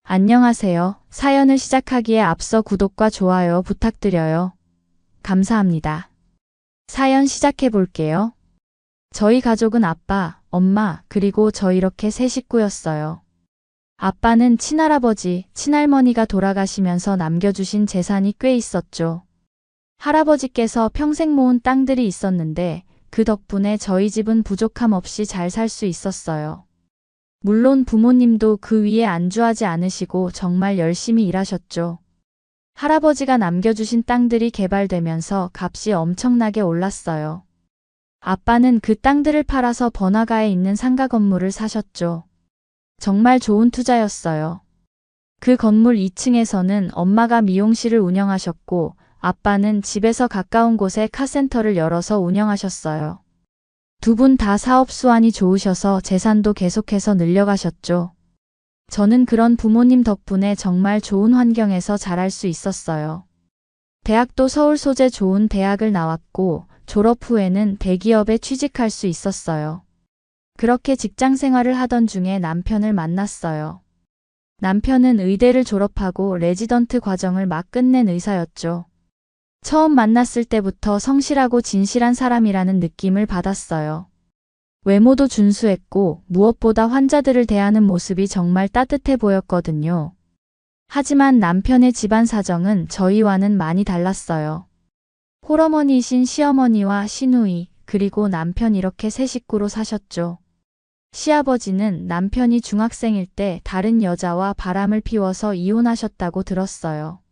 안녕하세요. 사연을 시작하기에 앞서 구독과 좋아요 부탁드려요. 감사합니다. 사연 시작해 볼게요. 저희 가족은 아빠, 엄마, 그리고 저 이렇게 세 식구였어요. 아빠는 친할아버지, 친할머니가 돌아가시면서 남겨주신 재산이 꽤 있었죠. 할아버지께서 평생 모은 땅들이 있었는데 그 덕분에 저희 집은 부족함 없이 잘 살 수 있었어요. 물론 부모님도 그 위에 안주하지 않으시고 정말 열심히 일하셨죠. 할아버지가 남겨주신 땅들이 개발되면서 값이 엄청나게 올랐어요. 아빠는 그 땅들을 팔아서 번화가에 있는 상가 건물을 사셨죠. 정말 좋은 투자였어요. 그 건물 2층에서는 엄마가 미용실을 운영하셨고 아빠는 집에서 가까운 곳에 카센터를 열어서 운영하셨어요. 두 분 다 사업 수완이 좋으셔서 재산도 계속해서 늘려가셨죠. 저는 그런 부모님 덕분에 정말 좋은 환경에서 자랄 수 있었어요. 대학도 서울 소재 좋은 대학을 나왔고 졸업 후에는 대기업에 취직할 수 있었어요. 그렇게 직장 생활을 하던 중에 남편을 만났어요. 남편은 의대를 졸업하고 레지던트 과정을 막 끝낸 의사였죠. 처음 만났을 때부터 성실하고 진실한 사람이라는 느낌을 받았어요. 외모도 준수했고 무엇보다 환자들을 대하는 모습이 정말 따뜻해 보였거든요. 하지만 남편의 집안 사정은 저희와는 많이 달랐어요. 홀어머니이신 시어머니와 시누이, 그리고 남편 이렇게 세 식구로 사셨죠. 시아버지는 남편이 중학생일 때 다른 여자와 바람을 피워서 이혼하셨다고 들었어요.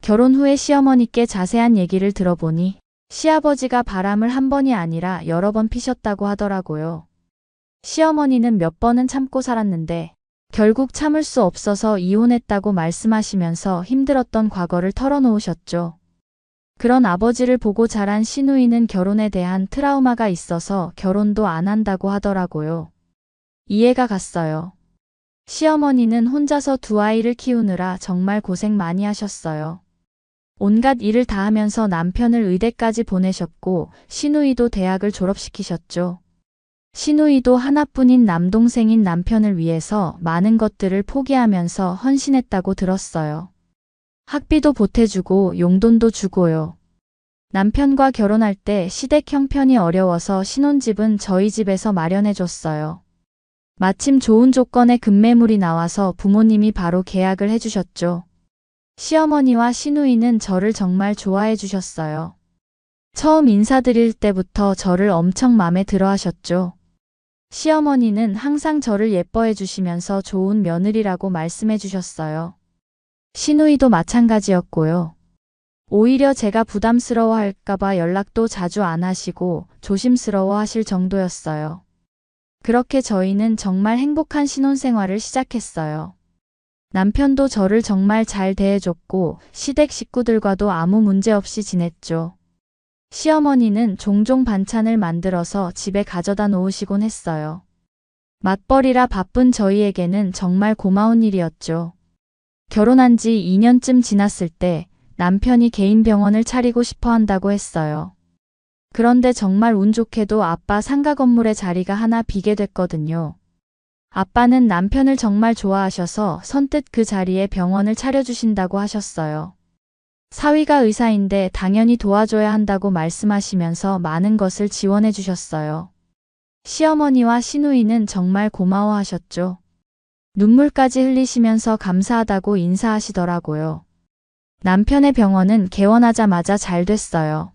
결혼 후에 시어머니께 자세한 얘기를 들어보니 시아버지가 바람을 한 번이 아니라 여러 번 피셨다고 하더라고요. 시어머니는 몇 번은 참고 살았는데 결국 참을 수 없어서 이혼했다고 말씀하시면서 힘들었던 과거를 털어놓으셨죠. 그런 아버지를 보고 자란 시누이는 결혼에 대한 트라우마가 있어서 결혼도 안 한다고 하더라고요. 이해가 갔어요. 시어머니는 혼자서 두 아이를 키우느라 정말 고생 많이 하셨어요. 온갖 일을 다 하면서 남편을 의대까지 보내셨고 시누이도 대학을 졸업시키셨죠. 시누이도 하나뿐인 남동생인 남편을 위해서 많은 것들을 포기하면서 헌신했다고 들었어요. 학비도 보태주고 용돈도 주고요. 남편과 결혼할 때 시댁 형편이 어려워서 신혼집은 저희 집에서 마련해줬어요. 마침 좋은 조건의 급매물이 나와서 부모님이 바로 계약을 해주셨죠. 시어머니와 시누이는 저를 정말 좋아해 주셨어요. 처음 인사드릴 때부터 저를 엄청 마음에 들어 하셨죠. 시어머니는 항상 저를 예뻐해 주시면서 좋은 며느리라고 말씀해 주셨어요. 시누이도 마찬가지였고요. 오히려 제가 부담스러워 할까봐 연락도 자주 안 하시고 조심스러워 하실 정도였어요. 그렇게 저희는 정말 행복한 신혼생활을 시작했어요. 남편도 저를 정말 잘 대해줬고 시댁 식구들과도 아무 문제 없이 지냈죠. 시어머니는 종종 반찬을 만들어서 집에 가져다 놓으시곤 했어요. 맞벌이라 바쁜 저희에게는 정말 고마운 일이었죠. 결혼한 지 2년쯤 지났을 때 남편이 개인 병원을 차리고 싶어 한다고 했어요. 그런데 정말 운 좋게도 아빠 상가 건물에 자리가 하나 비게 됐거든요. 아빠는 남편을 정말 좋아하셔서 선뜻 그 자리에 병원을 차려주신다고 하셨어요. 사위가 의사인데 당연히 도와줘야 한다고 말씀하시면서 많은 것을 지원해 주셨어요. 시어머니와 시누이는 정말 고마워하셨죠. 눈물까지 흘리시면서 감사하다고 인사하시더라고요. 남편의 병원은 개원하자마자 잘 됐어요.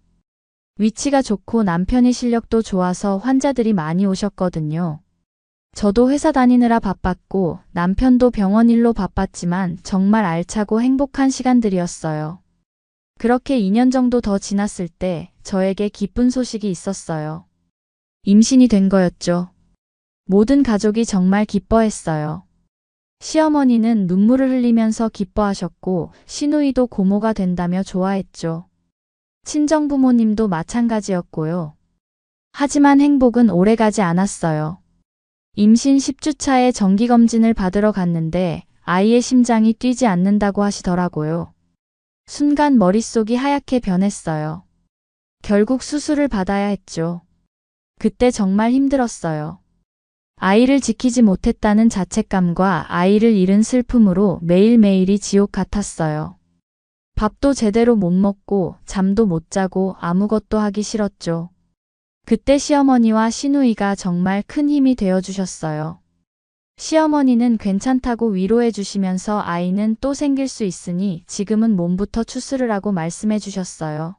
위치가 좋고 남편의 실력도 좋아서 환자들이 많이 오셨거든요. 저도 회사 다니느라 바빴고 남편도 병원 일로 바빴지만 정말 알차고 행복한 시간들이었어요. 그렇게 2년 정도 더 지났을 때 저에게 기쁜 소식이 있었어요. 임신이 된 거였죠. 모든 가족이 정말 기뻐했어요. 시어머니는 눈물을 흘리면서 기뻐하셨고 시누이도 고모가 된다며 좋아했죠. 친정부모님도 마찬가지였고요. 하지만 행복은 오래가지 않았어요. 임신 10주 차에 정기검진을 받으러 갔는데 아이의 심장이 뛰지 않는다고 하시더라고요. 순간 머릿속이 하얗게 변했어요. 결국 수술을 받아야 했죠. 그때 정말 힘들었어요. 아이를 지키지 못했다는 자책감과 아이를 잃은 슬픔으로 매일매일이 지옥 같았어요. 밥도 제대로 못 먹고 잠도 못 자고 아무것도 하기 싫었죠. 그때 시어머니와 시누이가 정말 큰 힘이 되어 주셨어요. 시어머니는 괜찮다고 위로해 주시면서 아이는 또 생길 수 있으니 지금은 몸부터 추스르 라고 말씀해 주셨어요.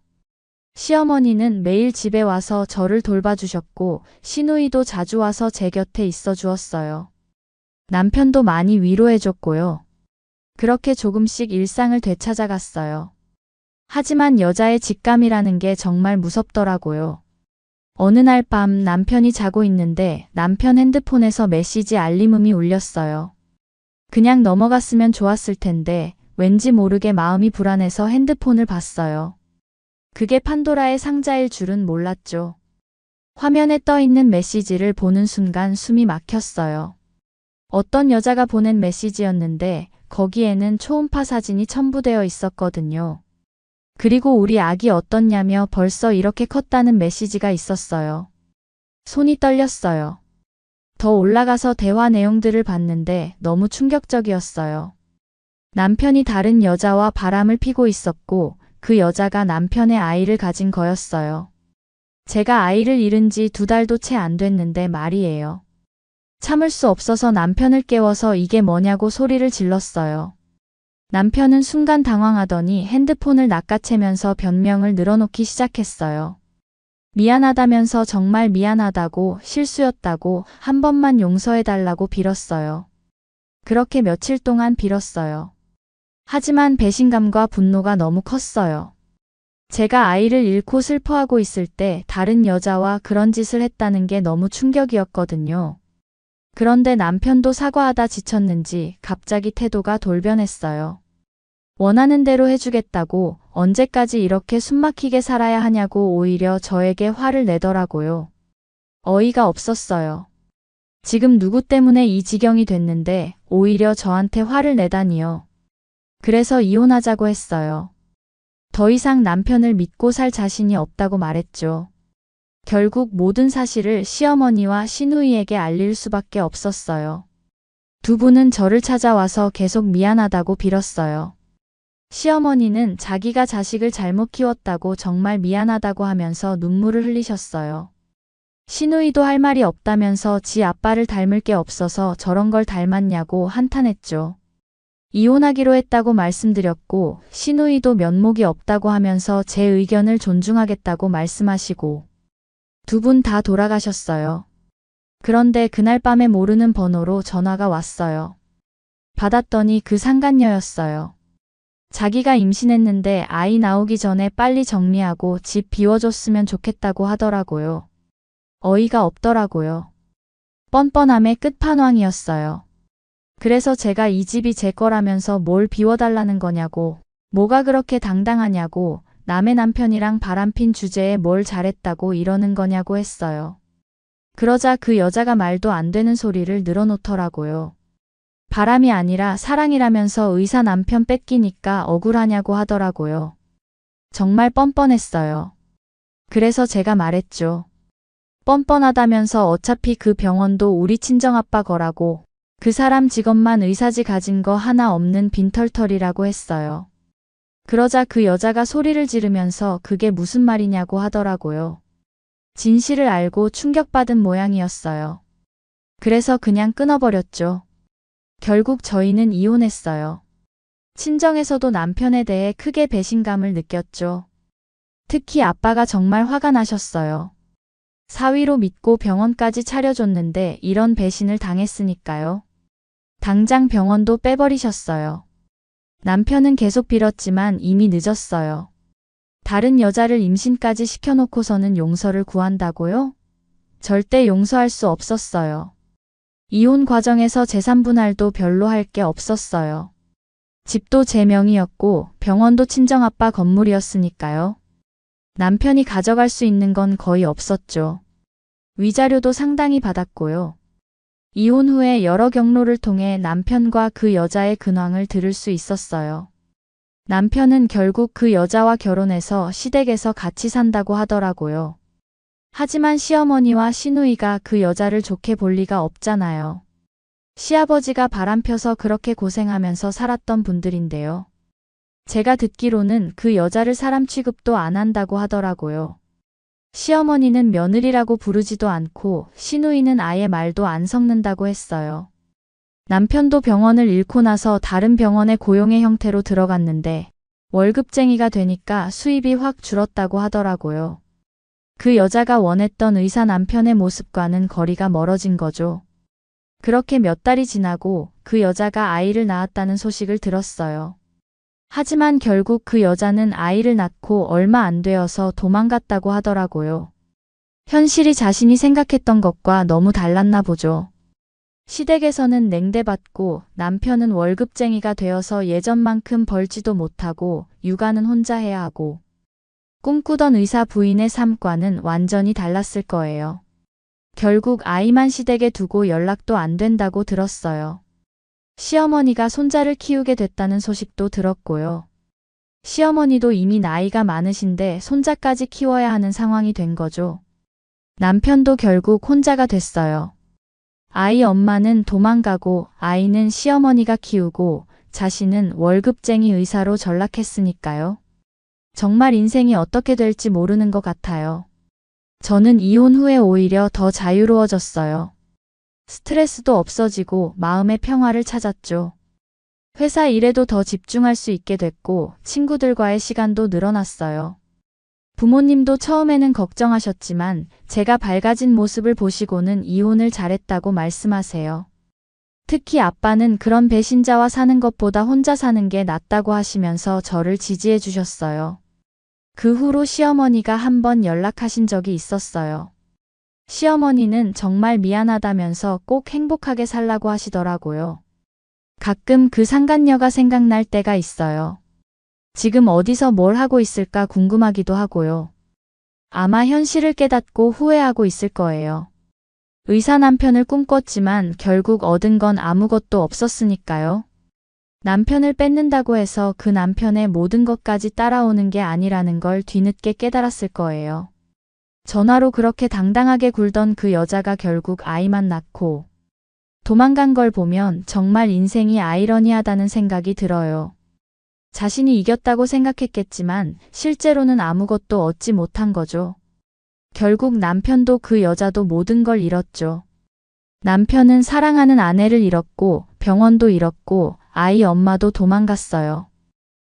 시어머니는 매일 집에 와서 저를 돌봐주셨고 시누이도 자주 와서 제 곁에 있어 주었어요. 남편도 많이 위로해 줬고요. 그렇게 조금씩 일상을 되찾아갔어요. 하지만 여자의 직감이라는 게 정말 무섭더라고요. 어느 날 밤 남편이 자고 있는데 남편 핸드폰에서 메시지 알림음이 울렸어요. 그냥 넘어갔으면 좋았을 텐데 왠지 모르게 마음이 불안해서 핸드폰을 봤어요. 그게 판도라의 상자일 줄은 몰랐죠. 화면에 떠 있는 메시지를 보는 순간 숨이 막혔어요. 어떤 여자가 보낸 메시지였는데 거기에는 초음파 사진이 첨부되어 있었거든요. 그리고 우리 아기 어떻냐며 벌써 이렇게 컸다는 메시지가 있었어요. 손이 떨렸어요. 더 올라가서 대화 내용들을 봤는데 너무 충격적이었어요. 남편이 다른 여자와 바람을 피고 있었고 그 여자가 남편의 아이를 가진 거였어요. 제가 아이를 잃은 지 2달도 채 안 됐는데 말이에요. 참을 수 없어서 남편을 깨워서 이게 뭐냐고 소리를 질렀어요. 남편은 순간 당황하더니 핸드폰을 낚아채면서 변명을 늘어놓기 시작했어요. 미안하다면서 정말 미안하다고 실수였다고 한 번만 용서해달라고 빌었어요. 그렇게 며칠 동안 빌었어요. 하지만 배신감과 분노가 너무 컸어요. 제가 아이를 잃고 슬퍼하고 있을 때 다른 여자와 그런 짓을 했다는 게 너무 충격이었거든요. 그런데 남편도 사과하다 지쳤는지 갑자기 태도가 돌변했어요. 원하는 대로 해주겠다고 언제까지 이렇게 숨막히게 살아야 하냐고 오히려 저에게 화를 내더라고요. 어이가 없었어요. 지금 누구 때문에 이 지경이 됐는데 오히려 저한테 화를 내다니요. 그래서 이혼하자고 했어요. 더 이상 남편을 믿고 살 자신이 없다고 말했죠. 결국 모든 사실을 시어머니와 시누이에게 알릴 수밖에 없었어요. 두 분은 저를 찾아와서 계속 미안하다고 빌었어요. 시어머니는 자기가 자식을 잘못 키웠다고 정말 미안하다고 하면서 눈물을 흘리셨어요. 시누이도 할 말이 없다면서 지 아빠를 닮을 게 없어서 저런 걸 닮았냐고 한탄했죠. 이혼하기로 했다고 말씀드렸고 시누이도 면목이 없다고 하면서 제 의견을 존중하겠다고 말씀하시고 두 분 다 돌아가셨어요. 그런데 그날 밤에 모르는 번호로 전화가 왔어요. 받았더니 그 상간녀였어요. 자기가 임신했는데 아이 나오기 전에 빨리 정리하고 집 비워줬으면 좋겠다고 하더라고요. 어이가 없더라고요. 뻔뻔함의 끝판왕이었어요. 그래서 제가 이 집이 제 거라면서 뭘 비워달라는 거냐고, 뭐가 그렇게 당당하냐고, 남의 남편이랑 바람핀 주제에 뭘 잘했다고 이러는 거냐고 했어요. 그러자 그 여자가 말도 안 되는 소리를 늘어놓더라고요. 바람이 아니라 사랑이라면서 의사 남편 뺏기니까 억울하냐고 하더라고요. 정말 뻔뻔했어요. 그래서 제가 말했죠. 뻔뻔하다면서 어차피 그 병원도 우리 친정아빠 거라고 그 사람 직업만 의사지 가진 거 하나 없는 빈털털이라고 했어요. 그러자 그 여자가 소리를 지르면서 그게 무슨 말이냐고 하더라고요. 진실을 알고 충격받은 모양이었어요. 그래서 그냥 끊어버렸죠. 결국 저희는 이혼했어요. 친정에서도 남편에 대해 크게 배신감을 느꼈죠. 특히 아빠가 정말 화가 나셨어요. 사위로 믿고 병원까지 차려줬는데 이런 배신을 당했으니까요. 당장 병원도 빼버리셨어요. 남편은 계속 빌었지만 이미 늦었어요. 다른 여자를 임신까지 시켜놓고서는 용서를 구한다고요? 절대 용서할 수 없었어요. 이혼 과정에서 재산 분할도 별로 할 게 없었어요. 집도 제 명의였고 병원도 친정아빠 건물이었으니까요. 남편이 가져갈 수 있는 건 거의 없었죠. 위자료도 상당히 받았고요. 이혼 후에 여러 경로를 통해 남편과 그 여자의 근황을 들을 수 있었어요. 남편은 결국 그 여자와 결혼해서 시댁에서 같이 산다고 하더라고요. 하지만 시어머니와 시누이가 그 여자를 좋게 볼 리가 없잖아요. 시아버지가 바람펴서 그렇게 고생하면서 살았던 분들인데요. 제가 듣기로는 그 여자를 사람 취급도 안 한다고 하더라고요. 시어머니는 며느리라고 부르지도 않고 시누이는 아예 말도 안 섞는다고 했어요. 남편도 병원을 잃고 나서 다른 병원에 고용의 형태로 들어갔는데 월급쟁이가 되니까 수입이 확 줄었다고 하더라고요. 그 여자가 원했던 의사 남편의 모습과는 거리가 멀어진 거죠. 그렇게 몇 달이 지나고 그 여자가 아이를 낳았다는 소식을 들었어요. 하지만 결국 그 여자는 아이를 낳고 얼마 안 되어서 도망갔다고 하더라고요. 현실이 자신이 생각했던 것과 너무 달랐나 보죠. 시댁에서는 냉대받고 남편은 월급쟁이가 되어서 예전만큼 벌지도 못하고 육아는 혼자 해야 하고 꿈꾸던 의사 부인의 삶과는 완전히 달랐을 거예요. 결국 아이만 시댁에 두고 연락도 안 된다고 들었어요. 시어머니가 손자를 키우게 됐다는 소식도 들었고요. 시어머니도 이미 나이가 많으신데 손자까지 키워야 하는 상황이 된 거죠. 남편도 결국 혼자가 됐어요. 아이 엄마는 도망가고 아이는 시어머니가 키우고 자신은 월급쟁이 의사로 전락했으니까요. 정말 인생이 어떻게 될지 모르는 것 같아요. 저는 이혼 후에 오히려 더 자유로워졌어요. 스트레스도 없어지고 마음의 평화를 찾았죠. 회사 일에도 더 집중할 수 있게 됐고 친구들과의 시간도 늘어났어요. 부모님도 처음에는 걱정하셨지만 제가 밝아진 모습을 보시고는 이혼을 잘했다고 말씀하세요. 특히 아빠는 그런 배신자와 사는 것보다 혼자 사는 게 낫다고 하시면서 저를 지지해 주셨어요. 그 후로 시어머니가 한 번 연락하신 적이 있었어요. 시어머니는 정말 미안하다면서 꼭 행복하게 살라고 하시더라고요. 가끔 그 상간녀가 생각날 때가 있어요. 지금 어디서 뭘 하고 있을까 궁금하기도 하고요. 아마 현실을 깨닫고 후회하고 있을 거예요. 의사 남편을 꿈꿨지만 결국 얻은 건 아무것도 없었으니까요. 남편을 뺏는다고 해서 그 남편의 모든 것까지 따라오는 게 아니라는 걸 뒤늦게 깨달았을 거예요. 전화로 그렇게 당당하게 굴던 그 여자가 결국 아이만 낳고 도망간 걸 보면 정말 인생이 아이러니하다는 생각이 들어요. 자신이 이겼다고 생각했겠지만 실제로는 아무것도 얻지 못한 거죠. 결국 남편도 그 여자도 모든 걸 잃었죠. 남편은 사랑하는 아내를 잃었고 병원도 잃었고 아이 엄마도 도망갔어요.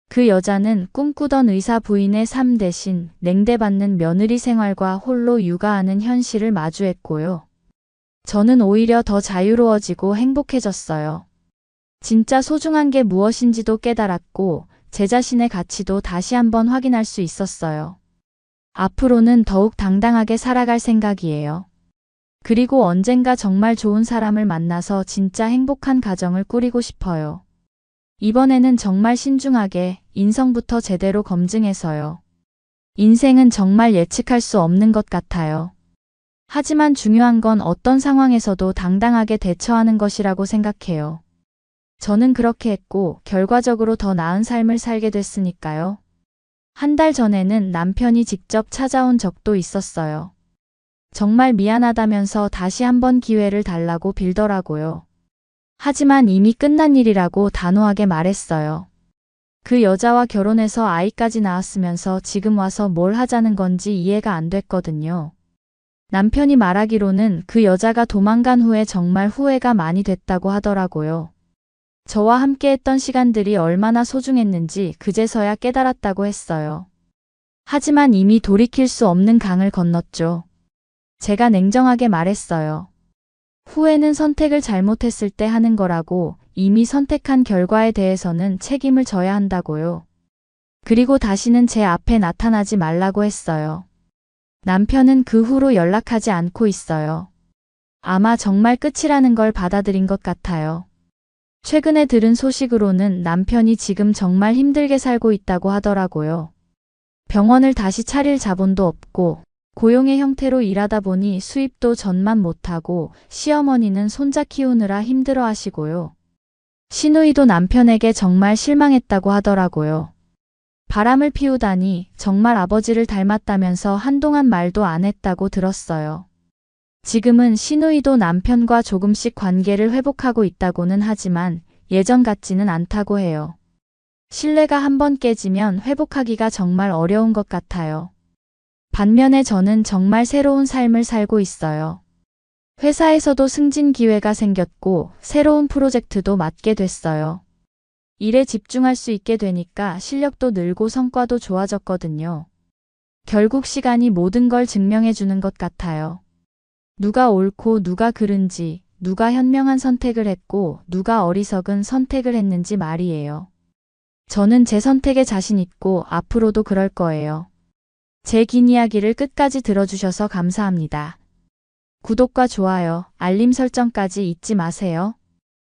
그 여자는 꿈꾸던 의사 부인의 삶 대신 냉대받는 며느리 생활과 홀로 육아하는 현실을 마주했고요. 저는 오히려 더 자유로워지고 행복해졌어요. 진짜 소중한 게 무엇인지도 깨달았고 제 자신의 가치도 다시 한번 확인할 수 있었어요. 앞으로는 더욱 당당하게 살아갈 생각이에요. 그리고 언젠가 정말 좋은 사람을 만나서 진짜 행복한 가정을 꾸리고 싶어요. 이번에는 정말 신중하게 인성부터 제대로 검증해서요. 인생은 정말 예측할 수 없는 것 같아요. 하지만 중요한 건 어떤 상황에서도 당당하게 대처하는 것이라고 생각해요. 저는 그렇게 했고 결과적으로 더 나은 삶을 살게 됐으니까요. 한 달 전에는 남편이 직접 찾아온 적도 있었어요. 정말 미안하다면서 다시 한번 기회를 달라고 빌더라고요. 하지만 이미 끝난 일이라고 단호하게 말했어요. 그 여자와 결혼해서 아이까지 낳았으면서 지금 와서 뭘 하자는 건지 이해가 안 됐거든요. 남편이 말하기로는 그 여자가 도망간 후에 정말 후회가 많이 됐다고 하더라고요. 저와 함께했던 시간들이 얼마나 소중했는지 그제서야 깨달았다고 했어요. 하지만 이미 돌이킬 수 없는 강을 건넜죠. 제가 냉정하게 말했어요. 후회는 선택을 잘못했을 때 하는 거라고 이미 선택한 결과에 대해서는 책임을 져야 한다고요. 그리고 다시는 제 앞에 나타나지 말라고 했어요. 남편은 그 후로 연락하지 않고 있어요. 아마 정말 끝이라는 걸 받아들인 것 같아요. 최근에 들은 소식으로는 남편이 지금 정말 힘들게 살고 있다고 하더라고요. 병원을 다시 차릴 자본도 없고 고용의 형태로 일하다 보니 수입도 전만 못하고 시어머니는 손자 키우느라 힘들어 하시고요. 시누이도 남편에게 정말 실망했다고 하더라고요. 바람을 피우다니 정말 아버지를 닮았다면서 한동안 말도 안 했다고 들었어요. 지금은 시누이도 남편과 조금씩 관계를 회복하고 있다고는 하지만 예전 같지는 않다고 해요. 신뢰가 한번 깨지면 회복하기가 정말 어려운 것 같아요. 반면에 저는 정말 새로운 삶을 살고 있어요. 회사에서도 승진 기회가 생겼고 새로운 프로젝트도 맡게 됐어요. 일에 집중할 수 있게 되니까 실력도 늘고 성과도 좋아졌거든요. 결국 시간이 모든 걸 증명해 주는 것 같아요. 누가 옳고 누가 그른지, 누가 현명한 선택을 했고 누가 어리석은 선택을 했는지 말이에요. 저는 제 선택에 자신 있고 앞으로도 그럴 거예요. 제 긴 이야기를 끝까지 들어주셔서 감사합니다. 구독과 좋아요, 알림 설정까지 잊지 마세요.